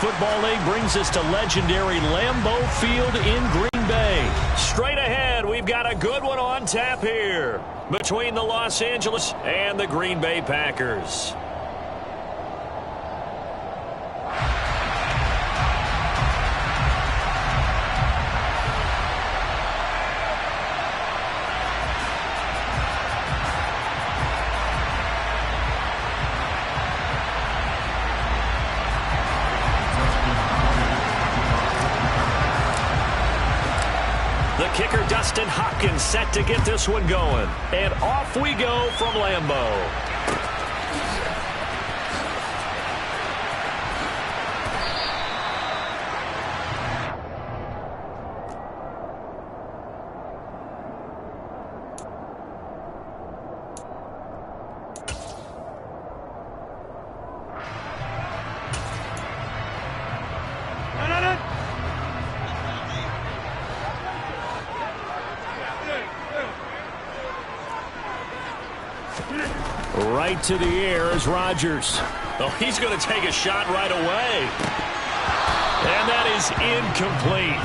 Football League brings us to legendary Lambeau Field in Green Bay. Straight ahead, we've got a good one on tap here between the Los Angeles and the Green Bay Packers. Kicker Dustin Hopkins set to get this one going. And off we go from Lambeau. Right to the air is Rodgers. Oh, he's going to take a shot right away. And that is incomplete.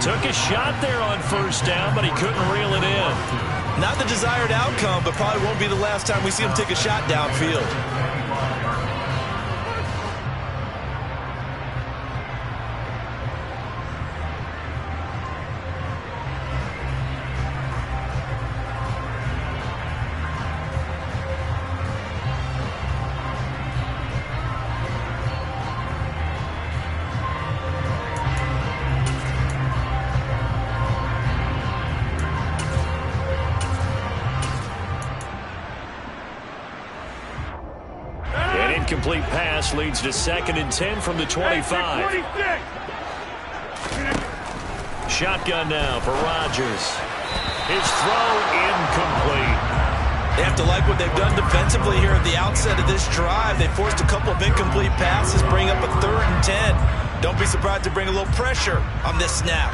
Took a shot there on first down, but he couldn't reel it in. Not the desired outcome, but probably won't be the last time we see him take a shot downfield. Incomplete pass leads to 2nd and 10 from the 25. Shotgun now for Rodgers. His throw incomplete. They have to like what they've done defensively here at the outset of this drive. They forced a couple of incomplete passes, bring up a 3rd and 10. Don't be surprised to bring a little pressure on this snap.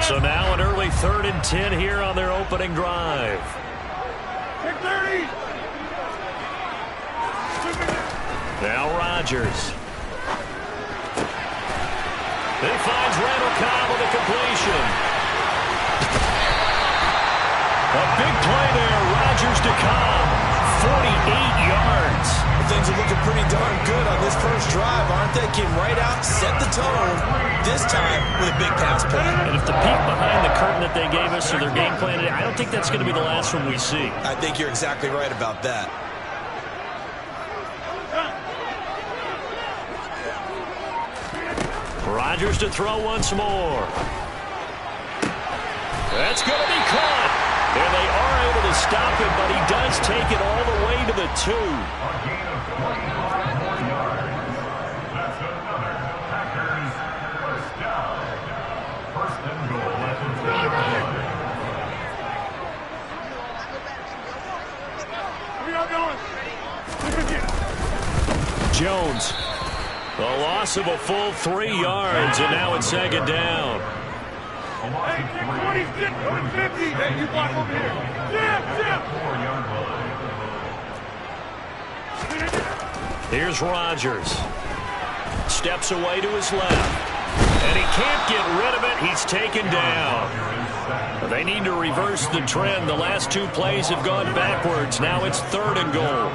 So now an early 3rd and 10 here on their opening drive. Now Rodgers. He finds Randall Cobb with a completion. A big play there. Rodgers to Cobb. 48 yards. Things are looking pretty darn good on this first drive, aren't they? Came right out, set the tone, this time with a big pass play. And if the peek behind the curtain that they gave us or their game plan, I don't think that's going to be the last one we see. I think you're exactly right about that. Rodgers to throw once more. That's going to be caught. And they are able to stop him, but he does take it all the way to the 2. Jones. The loss of a full 3 yards, and now it's 2nd down. Here's Rodgers. Steps away to his left. And he can't get rid of it. He's taken down. They need to reverse the trend. The last 2 plays have gone backwards. Now it's 3rd and goal.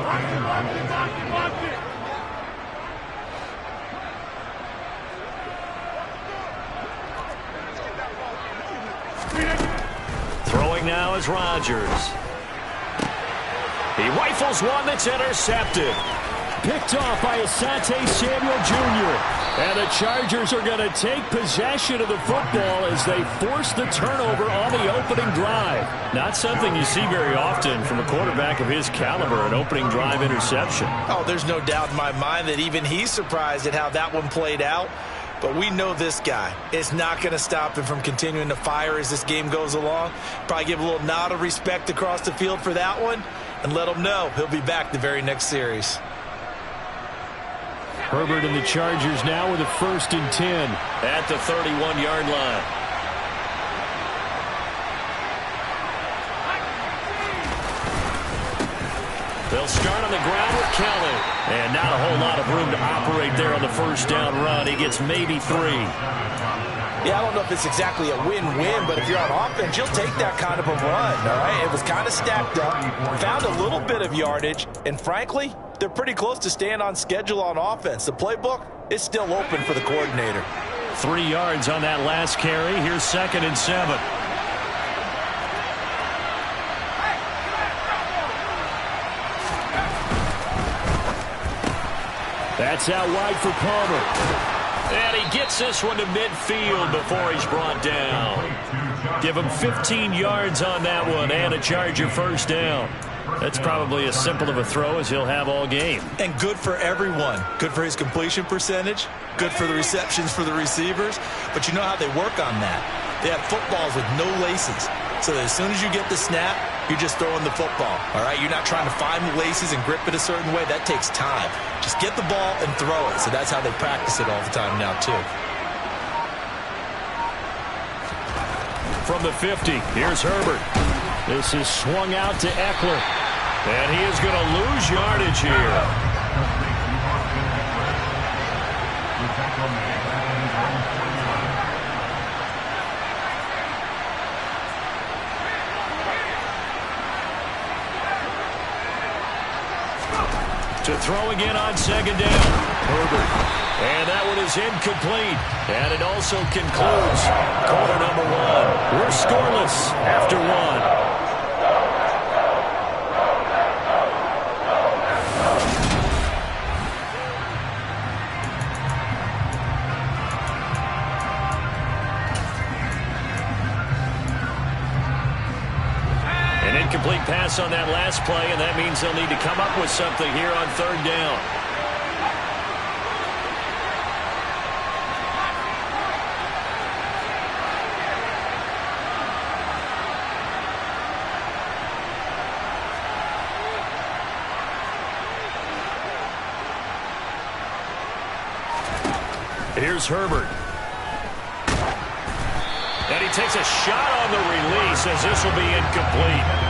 Throwing now is Rodgers. He rifles one that's intercepted. Picked off by Asante Samuel Jr. And the Chargers are going to take possession of the football as they force the turnover on the opening drive. Not something you see very often from a quarterback of his caliber, an opening drive interception. Oh, there's no doubt in my mind that even he's surprised at how that one played out. But we know this guy is not going to stop him from continuing to fire as this game goes along. Probably give a little nod of respect across the field for that one and let him know he'll be back the very next series. Herbert and the Chargers now with a 1st and 10 at the 31-yard line. They'll start on the ground with Kelly. And not a whole lot of room to operate there on the 1st down run. He gets maybe 3. Yeah, I don't know if it's exactly a win-win, but if you're on offense, you'll take that kind of a run, all right? It was kind of stacked up, found a little bit of yardage, and frankly, they're pretty close to staying on schedule on offense. The playbook is still open for the coordinator. 3 yards on that last carry. Here's 2nd and 7. That's out wide for Palmer. And he gets this one to midfield before he's brought down. Give him 15 yards on that one and a Charger 1st down. That's probably as simple of a throw as he'll have all game. And good for everyone. Good for his completion percentage. Good for the receptions for the receivers. But you know how they work on that. They have footballs with no laces. So that as soon as you get the snap, you're just throwing the football. All right, you're not trying to find the laces and grip it a certain way. That takes time. Just get the ball and throw it. So that's how they practice it all the time now, too. From the 50, here's Herbert. This is swung out to Eckler. And he is going to lose yardage here. To throw again on 2nd down. Herbert. And that one is incomplete. And it also concludes quarter number 1. We're scoreless after 1. Incomplete pass on that last play, and that means they'll need to come up with something here on 3rd down. Here's Herbert. And he takes a shot on the release as this will be incomplete.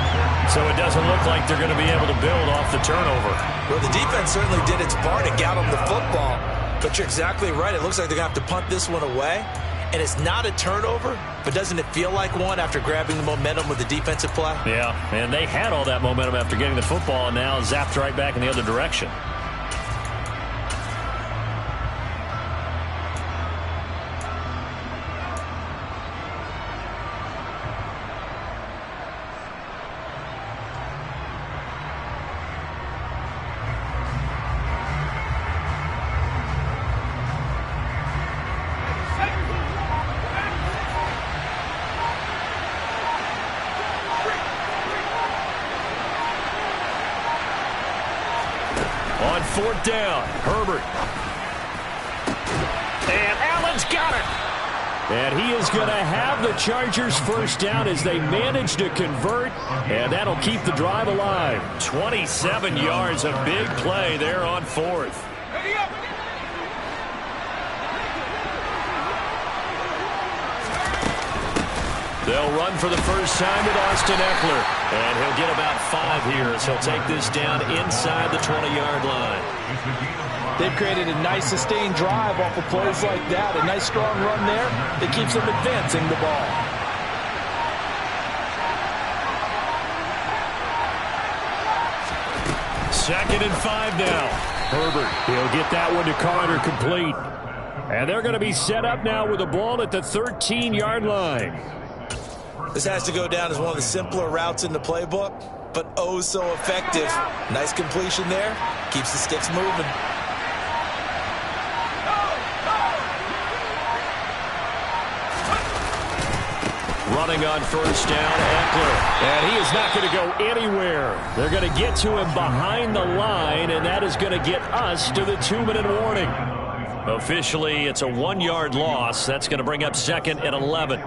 So it doesn't look like they're going to be able to build off the turnover. Well, the defense certainly did its part to get them the football. But you're exactly right. It looks like they're going to have to punt this one away. And it's not a turnover, but doesn't it feel like one after grabbing the momentum with the defensive play? Yeah, and they had all that momentum after getting the football and now zapped right back in the other direction. On 4th down, Herbert. And Allen's got it. And he is going to have the Chargers 1st down as they manage to convert. And that'll keep the drive alive. 27 yards, a big play there on 4th. They'll run for the first time with Austin Eckler. And he'll get about 5 here as he'll take this down inside the 20-yard line. They've created a nice sustained drive off of plays like that. A nice strong run there that keeps them advancing the ball. Second and 5 now. Herbert, he'll get that one to Carter complete. And they're going to be set up now with the ball at the 13-yard line. This has to go down as one of the simpler routes in the playbook, but oh so effective. Nice completion there. Keeps the sticks moving. Running on 1st down, Eckler. And he is not going to go anywhere. They're going to get to him behind the line, and that is going to get us to the 2-minute warning. Officially, it's a 1-yard loss. That's going to bring up 2nd and 11.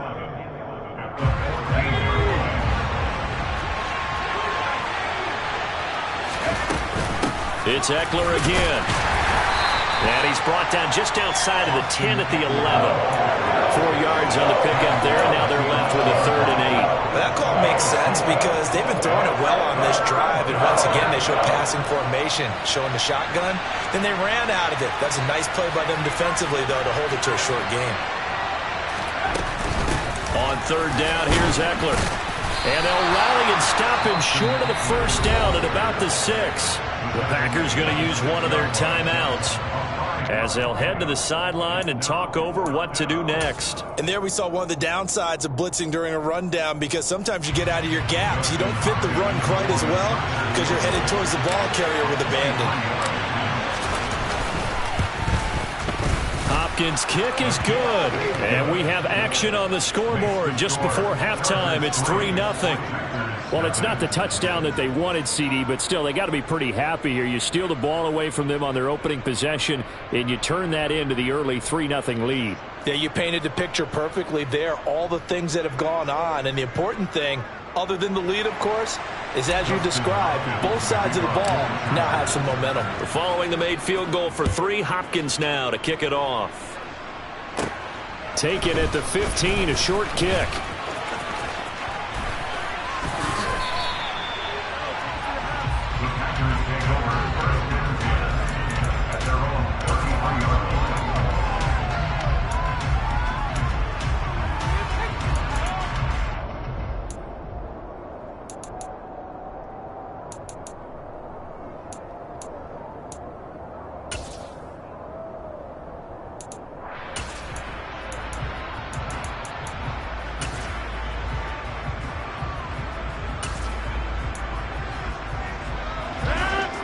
It's Eckler again. And he's brought down just outside of the 10 at the 11. 4 yards on the pickup there, and now they're left with a 3rd and 8. That call makes sense because they've been throwing it well on this drive, and once again they showed passing formation, showing the shotgun. Then they ran out of it. That's a nice play by them defensively, though, to hold it to a short game. On 3rd down, here's Eckler. And they'll rally and stop him short of the 1st down at about the 6. The Packers going to use one of their timeouts as they'll head to the sideline and talk over what to do next. And there we saw one of the downsides of blitzing during a rundown, because sometimes you get out of your gaps. You don't fit the run quite as well because you're headed towards the ball carrier with abandon. Hopkins' kick is good. And we have action on the scoreboard just before halftime. It's 3-0. Well, it's not the touchdown that they wanted, CD, but still, they got to be pretty happy here. You steal the ball away from them on their opening possession, and you turn that into the early 3-0 lead. Yeah, you painted the picture perfectly there, all the things that have gone on. And the important thing, other than the lead, of course, is as you described, both sides of the ball now have some momentum. Following the made field goal for 3, Hopkins now to kick it off. Taken at the 15, a short kick.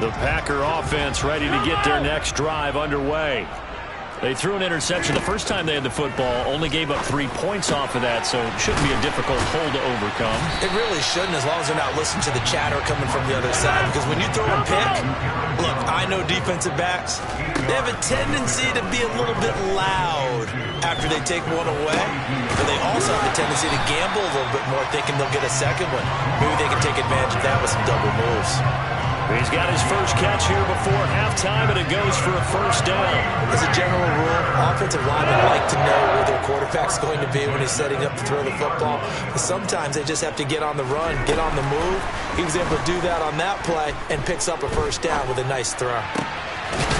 The Packer offense ready to get their next drive underway. They threw an interception the first time they had the football, only gave up 3 points off of that, so it shouldn't be a difficult hole to overcome. It really shouldn't, as long as they're not listening to the chatter coming from the other side, because when you throw a pick, look, I know defensive backs, they have a tendency to be a little bit loud after they take one away, but they also have a tendency to gamble a little bit more, thinking they'll get a second one. Maybe they can take advantage of that with some double moves. He's got his first catch here before halftime, and it goes for a 1st down. As a general rule, offensive linemen like to know where their quarterback's going to be when he's setting up to throw the football. But sometimes they just have to get on the run, get on the move. He was able to do that on that play and picks up a 1st down with a nice throw.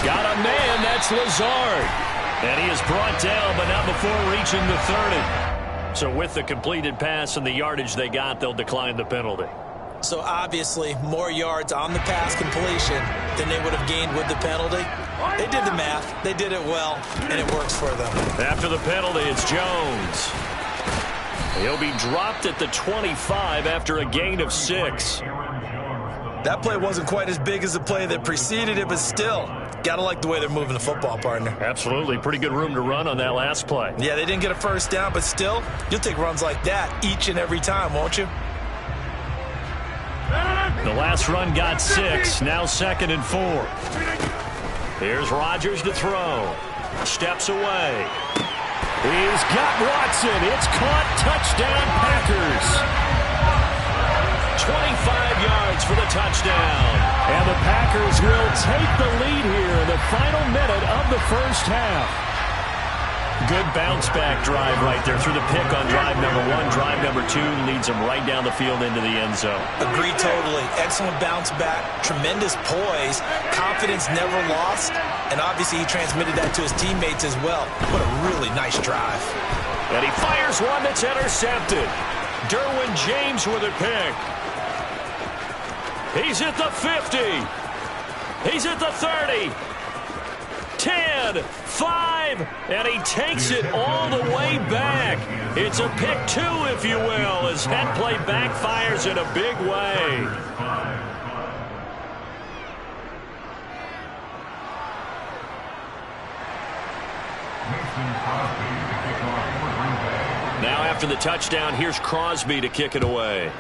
Got a man, that's Lazard. And he is brought down, but not before reaching the 30. So with the completed pass and the yardage they got, they'll decline the penalty. So obviously, more yards on the pass completion than they would have gained with the penalty. They did the math. They did it well, and it works for them. After the penalty, it's Jones. He'll be dropped at the 25 after a gain of 6. That play wasn't quite as big as the play that preceded it, but still, got to like the way they're moving the football, partner. Absolutely. Pretty good room to run on that last play. Yeah, they didn't get a 1st down, but still, you'll take runs like that each and every time, won't you? The last run got 6, now 2nd and 4. Here's Rodgers to throw. Steps away. He's got Watson. It's caught. Touchdown, Packers. 25 yards for the touchdown. And the Packers will take the lead here in the final minute of the 1st half. Good bounce-back drive right there through the pick on drive number 1. Drive number 2 leads them right down the field into the end zone. Agree totally. Excellent bounce-back, tremendous poise, confidence never lost, and obviously he transmitted that to his teammates as well. What a really nice drive. And he fires one that's intercepted. Derwin James with a pick. He's at the 50. He's at the 30. 10, 5, and he takes it all the way back. It's a pick 2, if you will, as that play backfires in a big way. Now after the touchdown, here's Crosby to kick it away.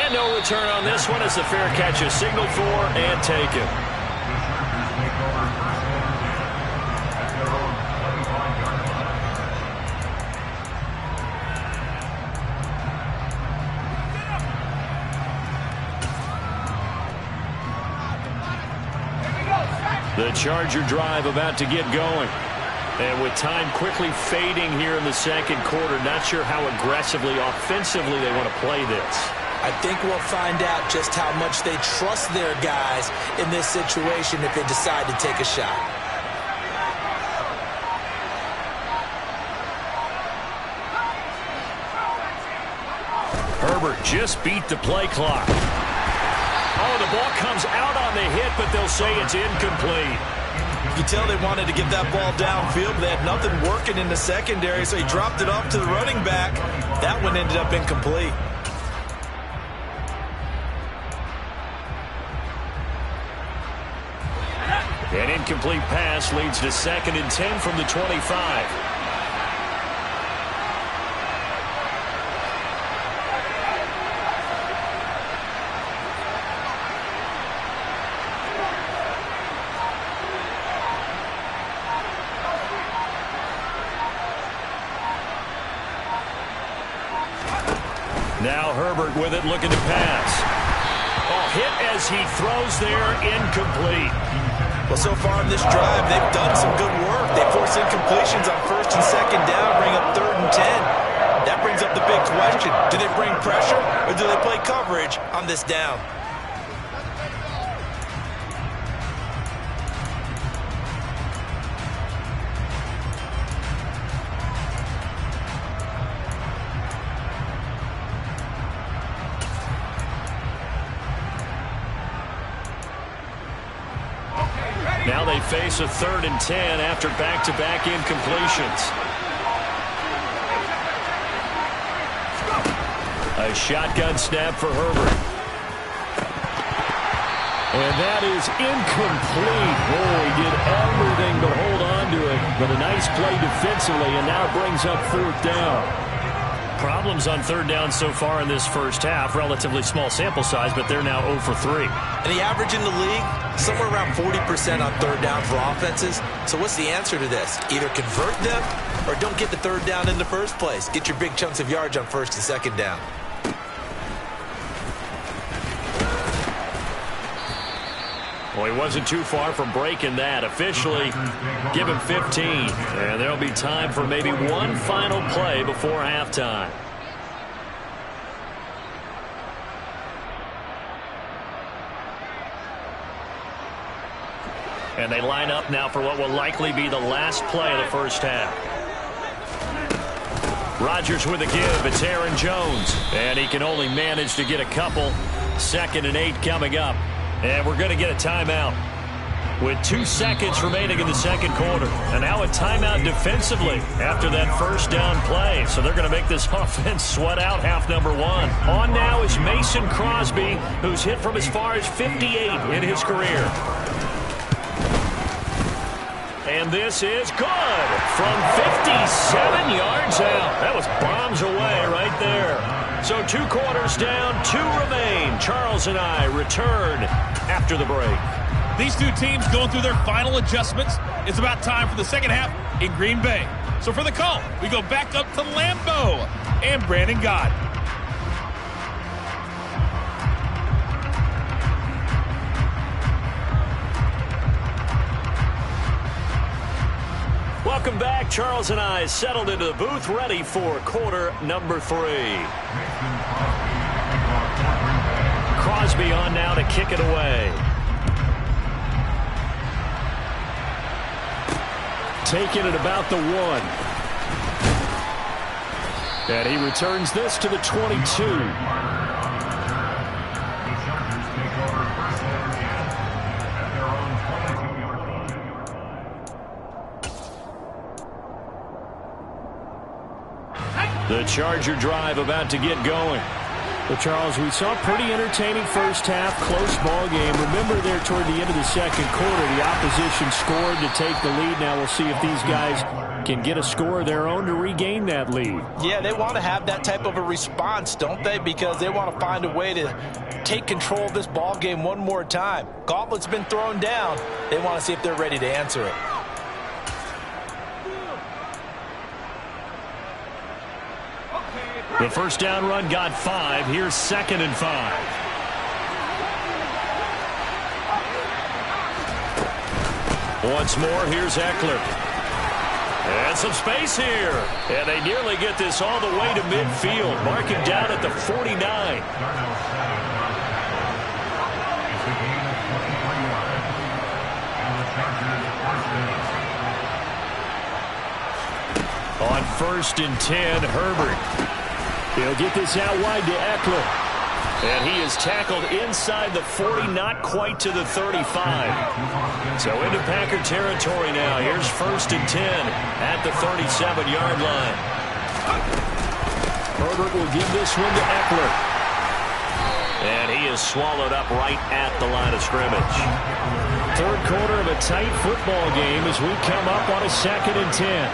And no return on this one as the fair catch is signaled for and taken. The Charger drive about to get going. And with time quickly fading here in the second quarter, not sure how aggressively, offensively they want to play this. I think we'll find out just how much they trust their guys in this situation if they decide to take a shot. Herbert just beat the play clock. Oh, the ball comes out on the hit, but they'll say it's incomplete. You tell they wanted to get that ball downfield, but they had nothing working in the secondary, so he dropped it off to the running back. That one ended up incomplete. An incomplete pass leads to 2nd and 10 from the 25. Now Herbert with it, looking to pass. Oh, hit as he throws there, incomplete. Well, so far in this drive, they've done some good work. They force incompletions on 1st and 2nd down, bring up 3rd and 10. That brings up the big question. Do they bring pressure, or do they play coverage on this down? Now they face a 3rd and 10 after back-to-back incompletions. A shotgun snap for Herbert. And that is incomplete. Oh, he did everything but hold on to it. But a nice play defensively, and now it brings up 4th down. Problems on 3rd down so far in this first half. Relatively small sample size, but they're now 0 for 3. And the average in the league, somewhere around 40% on 3rd down for offenses. So what's the answer to this? Either convert them or don't get the 3rd down in the first place. Get your big chunks of yards on 1st and 2nd down. Well, he wasn't too far from breaking that. Officially, give him 15. And there'll be time for maybe one final play before halftime. And they line up now for what will likely be the last play of the first half. Rodgers with a give. It's Aaron Jones. And he can only manage to get a couple. 2nd and 8 coming up. And we're going to get a timeout with 2 seconds remaining in the second quarter. And now a timeout defensively after that 1st down play. So they're going to make this offense sweat out half number 1. On now is Mason Crosby, who's hit from as far as 58 in his career. And this is good from 57 yards out. That was bombs away right there. So 2 quarters down, 2 remain. Charles and I return after the break. These two teams going through their final adjustments. It's about time for the second half in Green Bay. So for the call, we go back up to Lambeau and Brandon Gott. Welcome back. Charles and I settled into the booth, ready for quarter number 3. Crosby on now to kick it away. Taking it about the 1. And he returns this to the 22. The Charger drive about to get going. Well, Charles, we saw a pretty entertaining first half, close ball game. Remember there toward the end of the second quarter, the opposition scored to take the lead. Now we'll see if these guys can get a score of their own to regain that lead. Yeah, they want to have that type of a response, don't they? Because they want to find a way to take control of this ball game one more time. Gauntlet's been thrown down. They want to see if they're ready to answer it. The first down run got 5. Here's 2nd and 5. Once more, here's Eckler. And some space here. And they nearly get this all the way to midfield. Marking down at the 49. On 1st and 10, Herbert. He'll get this out wide to Eckler. And he is tackled inside the 40, not quite to the 35. So into Packer territory now. Here's 1st and 10 at the 37-yard line. Herbert will give this one to Eckler. And he is swallowed up right at the line of scrimmage. Third quarter of a tight football game as we come up on a 2nd and 10.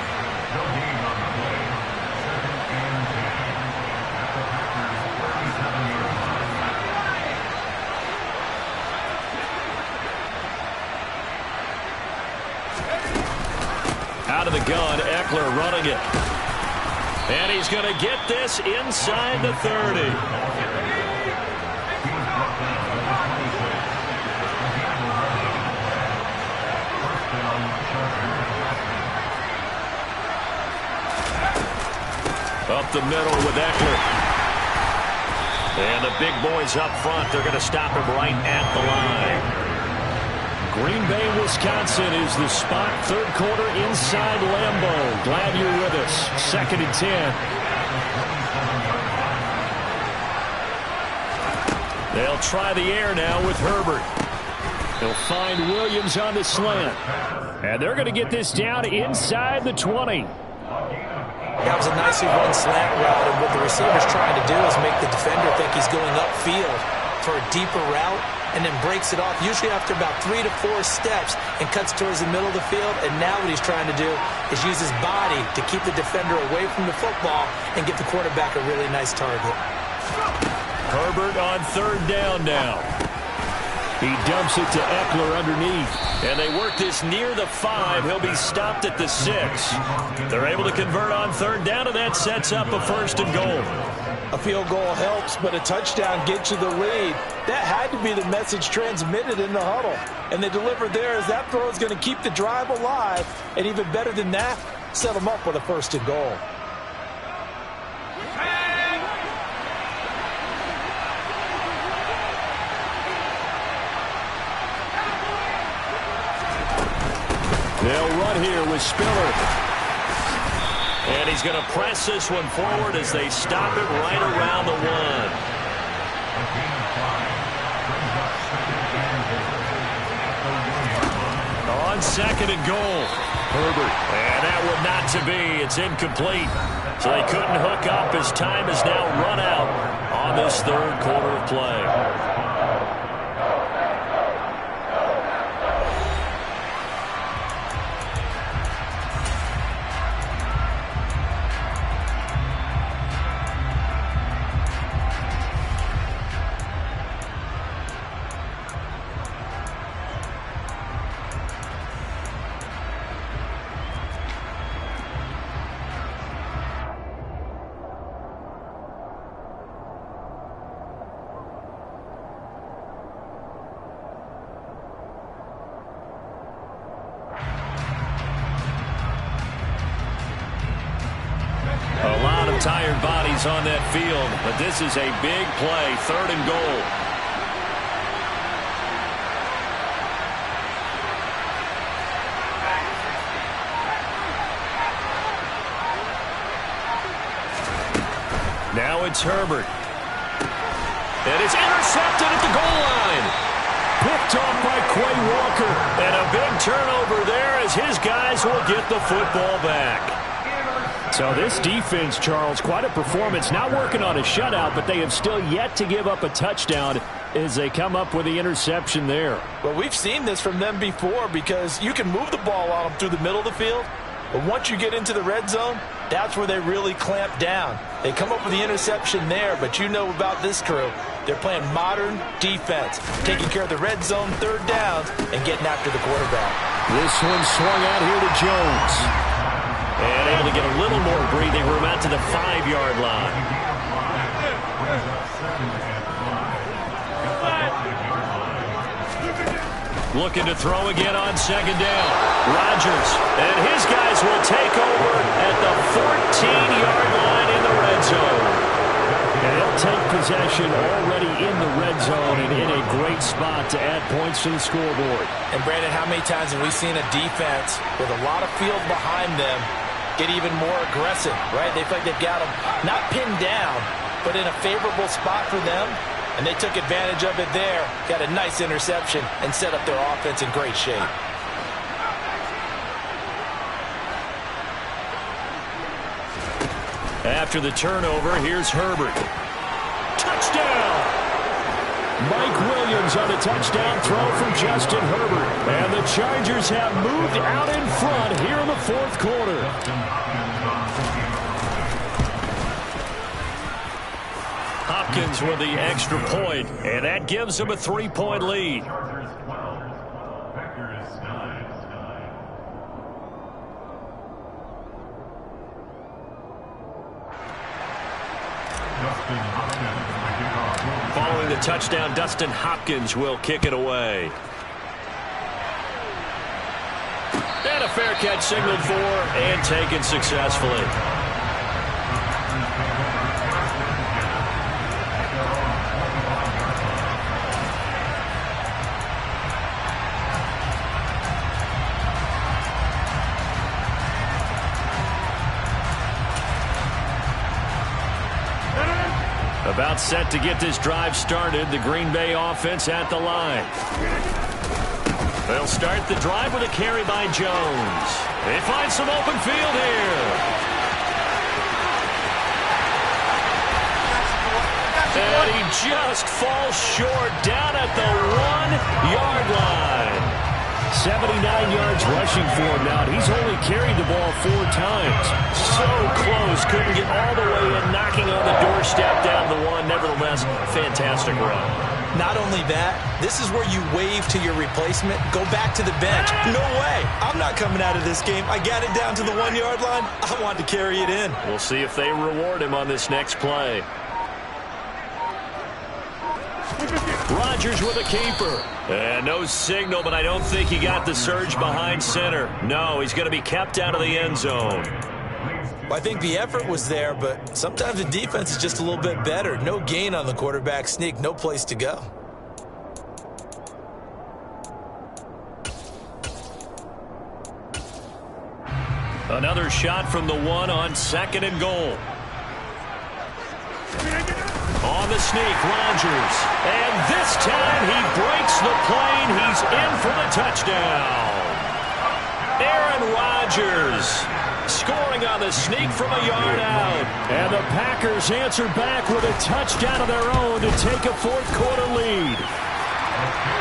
Out of the gun, Eckler running it. And he's going to get this inside the 30. Up the middle with Eckler. And the big boys up front, they're going to stop him right at the line. Green Bay, Wisconsin is the spot. Third quarter inside Lambeau. Glad you're with us. 2nd and 10. They'll try the air now with Herbert. He'll find Williams on the slant. And they're going to get this down inside the 20. That was a nicely run slant route, and what the receiver's trying to do is make the defender think he's going upfield for a deeper route, and then breaks it off, usually after about 3 to 4 steps, and cuts towards the middle of the field. And now what he's trying to do is use his body to keep the defender away from the football and get the quarterback a really nice target. Herbert on 3rd down now. He dumps it to Eckler underneath. And they work this near the 5. He'll be stopped at the 6. They're able to convert on 3rd down, and that sets up a 1st and goal. A field goal helps, but a touchdown gets you the lead. That had to be the message transmitted in the huddle. And they delivered there as that throw is going to keep the drive alive. And even better than that, set them up with a 1st and goal. They'll run here with Spiller. And he's going to press this one forward as they stop it right around the 1. On 2nd and goal, Herbert. And that one not to be. It's incomplete. So they couldn't hook up as time is now run out on this 3rd quarter of play. A lot of tired bodies on that field, but this is a big play, 3rd and goal. Now it's Herbert. And it's intercepted at the goal line. Picked off by Quay Walker. And a big turnover there as his guys will get the football back. So this defense, Charles, quite a performance. Not working on a shutout, but they have still yet to give up a touchdown as they come up with the interception there. Well, we've seen this from them before because you can move the ball on them through the middle of the field. But once you get into the red zone, that's where they really clamp down. They come up with the interception there, but you know about this crew. They're playing modern defense, taking care of the red zone, 3rd downs, and getting after the quarterback. This one swung out here to Jones. And able to get a little more breathing room out to the 5-yard line. Looking to throw again on second down. Rodgers, and his guys will take over at the 14-yard line in the red zone. And they'll take possession already in the red zone and in a great spot to add points to the scoreboard. And, Brandon, how many times have we seen a defense with a lot of field behind them get even more aggressive, right? They feel like they've got them not pinned down, but in a favorable spot for them. And they took advantage of it there, got a nice interception, and set up their offense in great shape. After the turnover, here's Herbert. Touchdown! Mike Williams on a touchdown throw from Justin Herbert. And the Chargers have moved out in front here in the fourth quarter. Hopkins with the extra point, and that gives them a 3-point lead. Following the touchdown, Dustin Hopkins will kick it away. And a fair catch signaled for and taken successfully. About set to get this drive started. The Green Bay offense at the line. They'll start the drive with a carry by Jones. They find some open field here. And he just falls short down at the 1-yard line. 79 yards rushing for him now. He's only carried the ball 4 times. So close. Couldn't get all the way in, knocking on the doorstep down the 1. Nevertheless, fantastic run. Not only that, this is where you wave to your replacement. Go back to the bench. No way. I'm not coming out of this game. I got it down to the 1-yard line. I want to carry it in. We'll see if they reward him on this next play. Rodgers with a keeper. And no signal, but I don't think he got the surge behind center. No, he's going to be kept out of the end zone. Well, I think the effort was there, but sometimes the defense is just a little bit better. No gain on the quarterback sneak, no place to go. Another shot from the 1 on second and goal. On the sneak, Rodgers. And this time he breaks the plane. He's in for the touchdown. Aaron Rodgers scoring on the sneak from a yard out. And the Packers answer back with a touchdown of their own to take a fourth-quarter lead.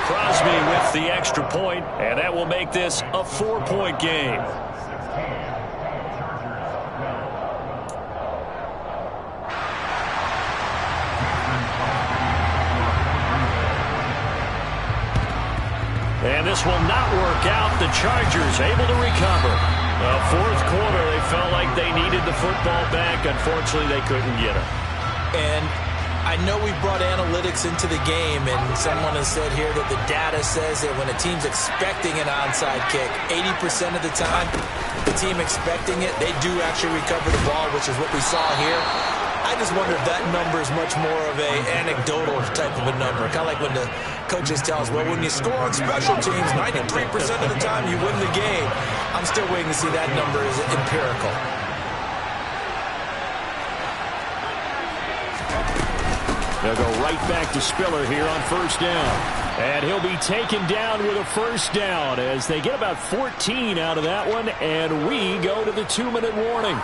Crosby with the extra point, and that will make this a 4-point game. And this will not work out. The Chargers able to recover. Fourth quarter, they felt like they needed the football back. Unfortunately, they couldn't get it. And I know we brought analytics into the game, and someone has said here that the data says that when a team's expecting an onside kick, 80% of the time, the team expecting it, they do actually recover the ball, which is what we saw here. I just wonder if that number is much more of a anecdotal type of a number. Kind of like when the coaches tell us, well, when you score on special teams, 93% of the time you win the game. I'm still waiting to see that number is empirical. They'll go right back to Spiller here on first down. And he'll be taken down with a first down as they get about 14 out of that one. And we go to the 2-minute warning.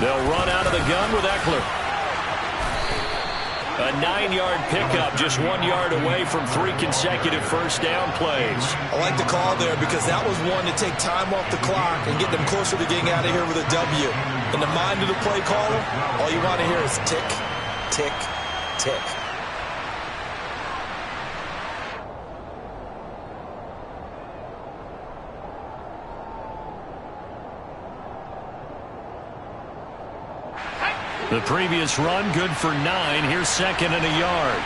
They'll run out of the gun with Eckler. A 9-yard pickup, just 1 yard away from 3 consecutive first down plays. I like the call there because that was one to take time off the clock and get them closer to getting out of here with a W. In the mind of the play caller, all you want to hear is tick, tick, tick. The previous run, good for 9. Here's second and a yard.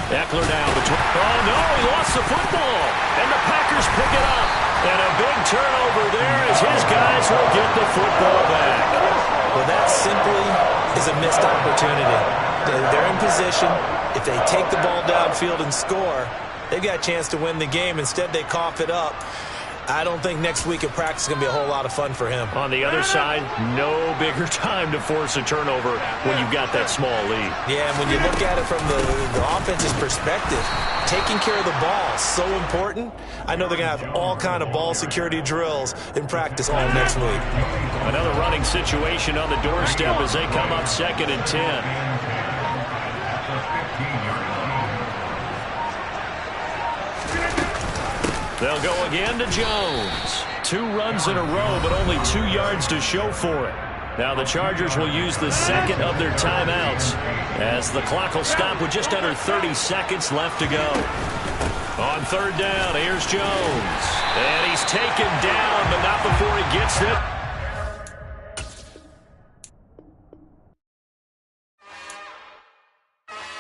Eckler down between. Oh, no, he lost the football. And the Packers pick it up. And a big turnover there as his guys will get the football back. Well, that simply is a missed opportunity. They're in position. If they take the ball downfield and score, they've got a chance to win the game. Instead, they cough it up. I don't think next week at practice is going to be a whole lot of fun for him. On the other side, no bigger time to force a turnover when you've got that small lead. Yeah, and when you look at it from the offense's perspective, taking care of the ball is so important. I know they're going to have all kind of ball security drills in practice all next week. Another running situation on the doorstep as they come up 2nd and 10. They'll go again to Jones. 2 runs in a row, but only 2 yards to show for it. Now the Chargers will use the second of their timeouts as the clock will stop with just under 30 seconds left to go. On 3rd down, here's Jones. And he's taken down, but not before he gets it.